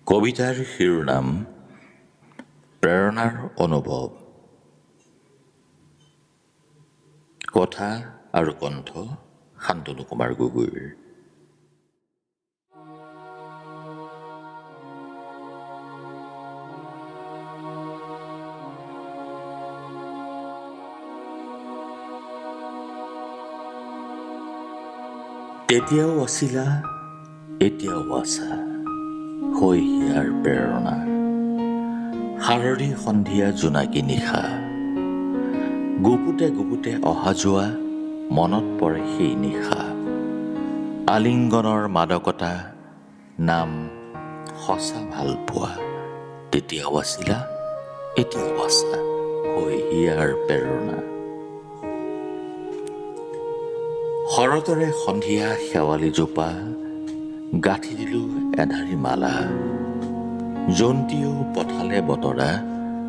কবিতাৰ শিৰোনাম প্ৰেৰণাৰ অনুভৱ। কথা আৰু কণ্ঠ শান্তনু কুমাৰ গগৈৰ। তেতিয়াও আছিলা, এতিয়াও আছা, হৈ হিয়াৰ প্ৰেৰণা। শাৰদী সন্ধিয়া জোনাকী নিশা, গুপুতে গুপুতে অহা যোৱা, মনত পৰে সেই নিশা। আলিংগনৰ মাদকতা, নাম সঁচা ভাল পোৱা। তেতিয়াও আছিলা, এতিয়াও আছা, হৈ হিয়াৰ প্ৰেৰণা। শৰতৰে সন্ধিয়া শেৱালি জোপা, গাঁঠি দিলো এধাৰি মালা। জন্তীয়েও পঠালে বতৰা,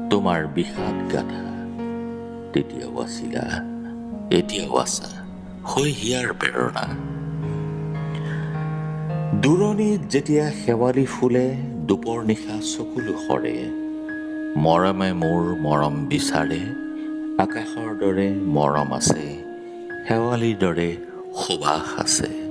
তোমাৰ বিষাদ গাথা। তেতিয়াও আছিলা, এতিয়াও আছা, হৈ হিয়াৰ প্ৰেৰণা। দূৰণিত যেতিয়া শেৱালি ফুলে, দুপৰ নিশা চকুলো সৰে। মৰমে মোৰ মৰম বিচাৰে, আকাশৰ দৰে মৰম আছে, শেৱালিৰ দৰে সুবাস আছে।